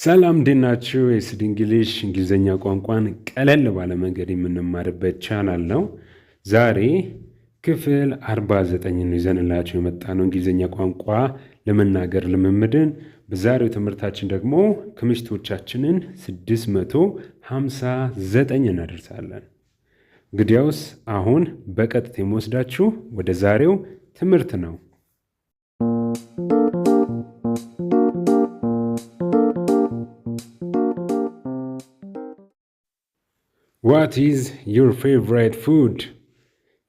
ሰላም እንዴት ናችሁ? የስድ እንግሊዝኛ ቋንቋን ቀለል ባለ መንገድ የምንማርበት ቻናል ነው። ዛሬ ክፍል 49 ይዘንላችሁ የመጣነው እንግሊዝኛ ቋንቋ ለመናገር ልምምድን። በዛሬው ትምህርታችን ደግሞ ክምችቶቻችንን 659 እናደርሳለን። እንግዲያውስ አሁን በቀጥታ የምወስዳችሁ ወደ ዛሬው ትምህርት ነው። What is your favorite food?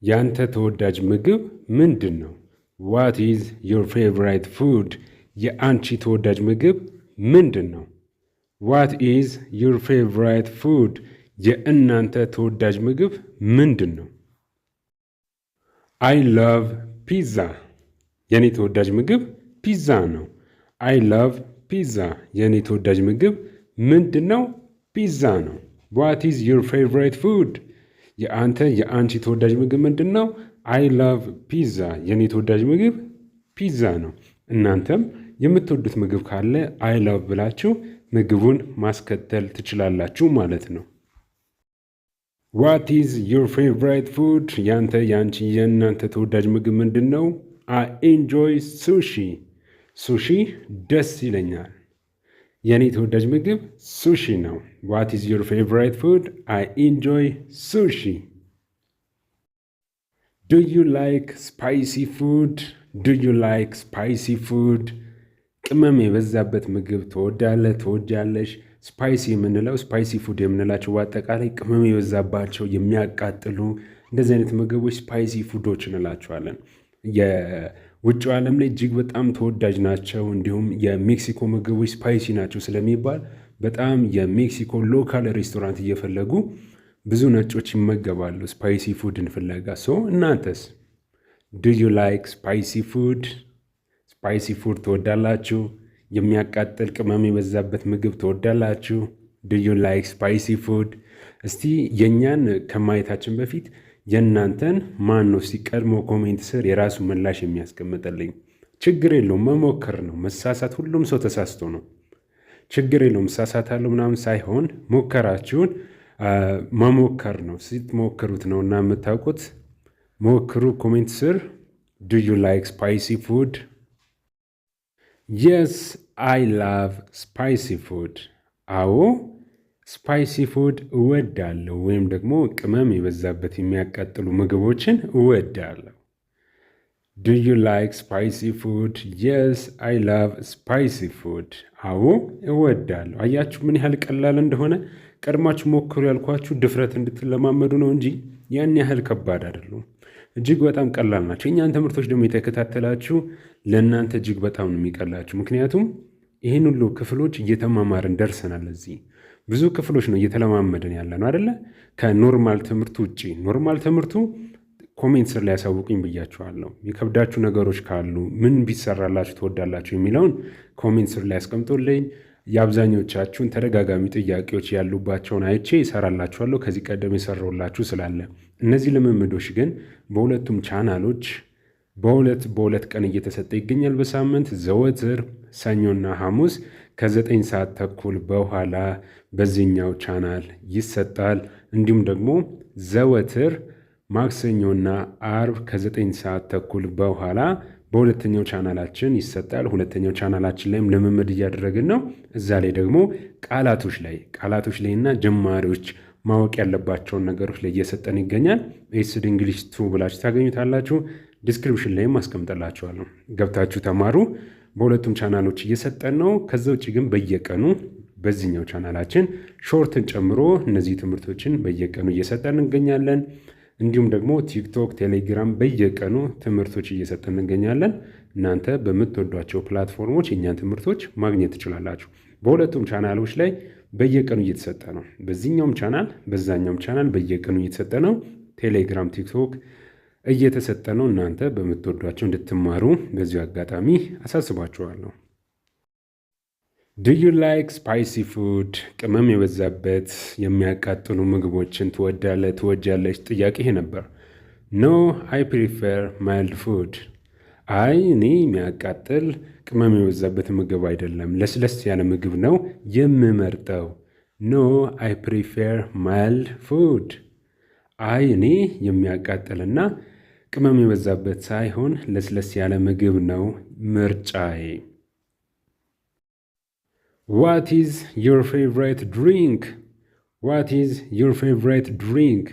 ያንተ ተወዳጅ ምግብ ምንድን ነው? What is your favorite food? የአንቺ ተወዳጅ ምግብ ምንድን ነው? What is your favorite food? የእናንተ ተወዳጅ ምግብ ምንድን ነው? I love pizza. የኔ ተወዳጅ ምግብ ፒዛ ነው። I love pizza. የኔ ተወዳጅ ምግብ ምንድን ነው? ፒዛ ነው። What is your favorite food? የአንቺ ተወዳጅ ምግብ ምንድን ነው? I love pizza. የኔ ተወዳጅ ምግብ ፒዛ ነው። እናንተም የምትወዱት ምግብ ካለ I love ብላችሁ ምግቡን ማስከተል ትችላላችሁ ማለት ነው። What is your favorite food? የእናንተ ተወዳጅ ምግብ ምንድን ነው? I enjoy sushi. ሱሺ ደስ ይለኛል። የኔ ተወዳጅ ምግብ ሱሺ ነው። What is your favorite food? I enjoy sushi. Do you like spicy food? Do you like spicy food? ቅመም የበዛበት ምግብ ትወዳለሽ? ስፓይሲ የምንለው ስፓይሲ ፉድ የምንላቸው በአጠቃላይ ቅመም የበዛባቸው የሚያቃጥሉ እንደዚህ አይነት ምግቦች ስፓይሲ ፉዶች እንላቸዋለን። የውጭ ዓለም ላይ እጅግ በጣም ተወዳጅ ናቸው። እንዲሁም የሜክሲኮ ምግቦች ስፓይሲ ናቸው ስለሚባል በጣም የሜክሲኮ ሎካል ሬስቶራንት እየፈለጉ ብዙ ነጮች ይመገባሉ ስፓይሲ ፉድን ፍለጋ። እናንተስ ዱ ዩ ላይክ ስፓይሲ ፉድ? ስፓይሲ ፉድ ትወዳላችሁ? የሚያቃጥል ቅመም የበዛበት ምግብ ትወዳላችሁ? ዱ ዩ ላይክ ስፓይሲ ፉድ? እስቲ የእኛን ከማየታችን በፊት የእናንተን ማን ነው ሲቀድሞ ኮሜንት ስር የራሱ ምላሽ የሚያስቀምጥልኝ? ችግር የለውም መሞከር ነው። መሳሳት ሁሉም ሰው ተሳስቶ ነው። ችግር የለውም እሳሳታለሁ ምናምን ሳይሆን ሞከራችሁን መሞከር ነው። ስትሞክሩት ነው እና የምታውቁት። ሞክሩ። ኮሜንት ስር ዱ ዩ ላይክ ስፓይሲ ፉድ? የስ አይ ላቭ ስፓይሲ ፉድ። አዎ ስፓይሲ ፉድ እወዳለሁ፣ ወይም ደግሞ ቅመም የበዛበት የሚያቃጥሉ ምግቦችን እወዳለሁ። ዱ ዩ ላይክ ስፓይሲ ፉድ? የስ አይ ላቭ ስፓይሲ ፉድ። አዎ እወዳለሁ። አያችሁ ምን ያህል ቀላል እንደሆነ። ቀድማችሁ ሞክሩ ያልኳችሁ ድፍረት እንድትለማመዱ ነው እንጂ ያን ያህል ከባድ አይደሉም። እጅግ በጣም ቀላል ናቸው። እኛን ትምህርቶች ደግሞ የተከታተላችሁ ለእናንተ እጅግ በጣም ነው የሚቀላችሁ። ምክንያቱም ይህን ሁሉ ክፍሎች እየተማማርን ደርሰናል። እዚህ ብዙ ክፍሎች ነው እየተለማመድን ያለ ነው አይደለ? ከኖርማል ትምህርቱ ውጭ። ኖርማል ትምህርቱ ኮሜንት ስር ላይ ያሳውቁኝ ብያችኋለሁ። የከብዳችሁ ነገሮች ካሉ ምን ቢሰራላችሁ ትወዳላችሁ የሚለውን ኮሜንት ስር ላይ ያስቀምጡልኝ። የአብዛኞቻችሁን ተደጋጋሚ ጥያቄዎች ያሉባቸውን አይቼ ይሰራላችኋለሁ። ከዚህ ቀደም የሰራሁላችሁ ስላለ እነዚህ ልምምዶች ግን በሁለቱም ቻናሎች በሁለት ቀን እየተሰጠ ይገኛል። በሳምንት ዘወትር ሰኞና ሐሙስ ከ9 ሰዓት ተኩል በኋላ በዚህኛው ቻናል ይሰጣል። እንዲሁም ደግሞ ዘወትር ማክሰኞና አርብ ከ9 ሰዓት ተኩል በኋላ በሁለተኛው ቻናላችን ይሰጣል። ሁለተኛው ቻናላችን ላይም ልምምድ እያደረግን ነው። እዛ ላይ ደግሞ ቃላቶች ላይ እና ጀማሪዎች ማወቅ ያለባቸውን ነገሮች ላይ እየሰጠን ይገኛል። ኤስድ እንግሊሽ 2 ብላችሁ ታገኙታላችሁ። ዲስክሪፕሽን ላይም አስቀምጠላችኋለሁ። ገብታችሁ ተማሩ። በሁለቱም ቻናሎች እየሰጠን ነው። ከዛ ውጭ ግን በየቀኑ በዚህኛው ቻናላችን ሾርትን ጨምሮ እነዚህ ትምህርቶችን በየቀኑ እየሰጠን እንገኛለን። እንዲሁም ደግሞ ቲክቶክ፣ ቴሌግራም በየቀኑ ትምህርቶች እየሰጠን እንገኛለን። እናንተ በምትወዷቸው ፕላትፎርሞች የእኛን ትምህርቶች ማግኘት ትችላላችሁ። በሁለቱም ቻናሎች ላይ በየቀኑ እየተሰጠ ነው። በዚህኛውም ቻናል በዛኛውም ቻናል በየቀኑ እየተሰጠ ነው። ቴሌግራም፣ ቲክቶክ እየተሰጠ ነው። እናንተ በምትወዷቸው እንድትማሩ በዚሁ አጋጣሚ አሳስባችኋለሁ። ዱ ዩ ላይክ ስፓይሲ ፉድ? ቅመም የበዛበት የሚያቃጥሉ ምግቦችን ትወዳለሽ? ጥያቄ ይሄ ነበር። ኖ አይ ፕሪፈር ማይልድ ፉድ። አይ እኔ የሚያቃጥል ቅመም የበዛበት ምግብ አይደለም፣ ለስለስ ያለ ምግብ ነው የምመርጠው። ኖ አይ ፕሪፌር ማይልድ ፉድ። አይ እኔ የሚያቃጥልና ቅመም የበዛበት ሳይሆን ለስለስ ያለ ምግብ ነው ምርጫዬ። ዋት ኢዝ ዮር ፌቨራይት ድሪንክ? ዋት ኢዝ ዮር ፌቨራይት ድሪንክ?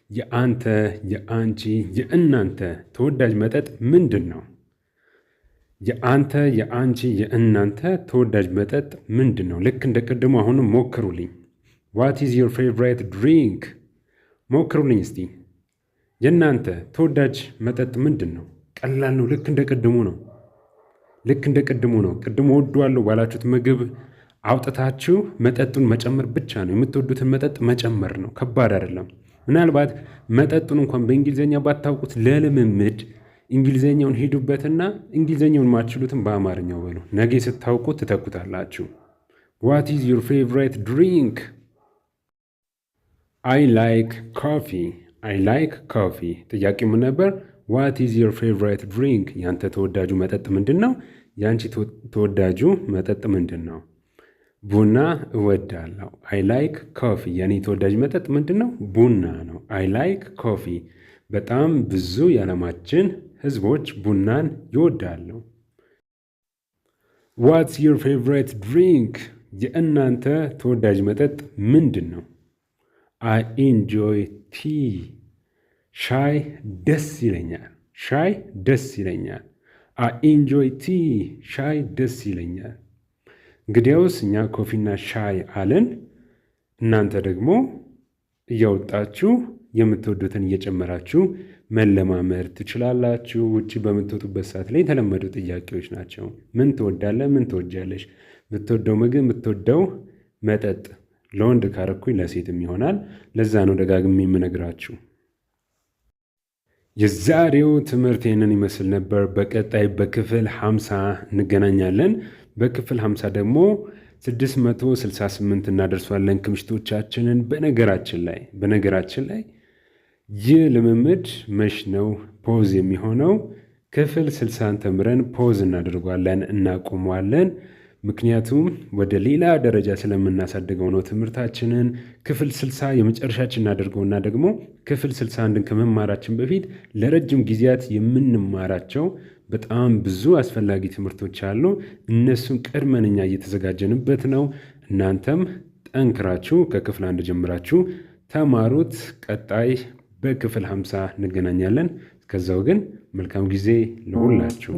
የአንተ፣ የአንቺ፣ የእናንተ ተወዳጅ መጠጥ ምንድን ነው? የአንተ፣ የአንቺ፣ የእናንተ ተወዳጅ መጠጥ ምንድን ነው? ልክ እንደ ቅድሙ አሁንም ሞክሩልኝ። ዋት ኢዝ ዮር ፌቨራይት ድሪንክ? ሞክሩልኝ እስቲ። የእናንተ ተወዳጅ መጠጥ ምንድን ነው? ቀላል ነው። ልክ እንደ ቅድሙ ነው። ልክ እንደ ቅድሙ ነው። ቅድሙ ወዷለሁ ባላችሁት ምግብ አውጥታችሁ መጠጡን መጨመር ብቻ ነው። የምትወዱትን መጠጥ መጨመር ነው። ከባድ አይደለም። ምናልባት መጠጡን እንኳን በእንግሊዝኛ ባታውቁት ለልምምድ እንግሊዝኛውን ሂዱበትና እንግሊዝኛውን ማትችሉትን በአማርኛው በሉ። ነገ ስታውቁት ትተኩታላችሁ። ዋት ኢዝ ዩር ፌቨራይት ድሪንክ? አይ ላይክ ኮፊ። አይ ላይክ ኮፊ። ጥያቄው ምን ነበር? ዋት ኢዝ ዩር ፌቨራይት ድሪንክ? ያንተ ተወዳጁ መጠጥ ምንድን ነው? ያንቺ ተወዳጁ መጠጥ ምንድን ነው? ቡና እወዳለሁ። አይ ላይክ ኮፊ። የኔ ተወዳጅ መጠጥ ምንድን ነው? ቡና ነው። አይ ላይክ ኮፊ። በጣም ብዙ የዓለማችን ህዝቦች ቡናን ይወዳሉ። ዋትስ ዩር ፌቨራይት ድሪንክ? የእናንተ ተወዳጅ መጠጥ ምንድን ነው? አይ ኢንጆይ ቲ። ሻይ ደስ ይለኛል። ሻይ ደስ ይለኛል። አይ ኢንጆይ ቲ። ሻይ ደስ ይለኛል። እንግዲያውስ እኛ ኮፊና ሻይ አለን። እናንተ ደግሞ እያወጣችሁ የምትወዱትን እየጨመራችሁ መለማመድ ትችላላችሁ። ውጭ በምትወጡበት ሰዓት ላይ የተለመዱ ጥያቄዎች ናቸው። ምን ትወዳለህ? ምን ትወጃለሽ? የምትወደው ምግብ፣ የምትወደው መጠጥ። ለወንድ ካረኩኝ ለሴትም ይሆናል። ለዛ ነው ደጋግሜ የምነግራችሁ። የዛሬው ትምህርት ይህንን ይመስል ነበር። በቀጣይ በክፍል 50 እንገናኛለን። በክፍል 50 ደግሞ 668 እናደርሷለን ክምሽቶቻችንን። በነገራችን ላይ ይህ ልምምድ መች ነው ፖዝ የሚሆነው? ክፍል 60 ተምረን ፖዝ እናደርጓለን፣ እናቆመዋለን። ምክንያቱም ወደ ሌላ ደረጃ ስለምናሳድገው ነው ትምህርታችንን። ክፍል 60 የመጨረሻችን እናደርገውና ደግሞ ክፍል 61ን ከመማራችን በፊት ለረጅም ጊዜያት የምንማራቸው በጣም ብዙ አስፈላጊ ትምህርቶች አሉ። እነሱን ቀድመን እኛ እየተዘጋጀንበት ነው። እናንተም ጠንክራችሁ ከክፍል 1 ጀምራችሁ ተማሩት። ቀጣይ በክፍል 50 እንገናኛለን። እስከዛው ግን መልካም ጊዜ ለሁላችሁ።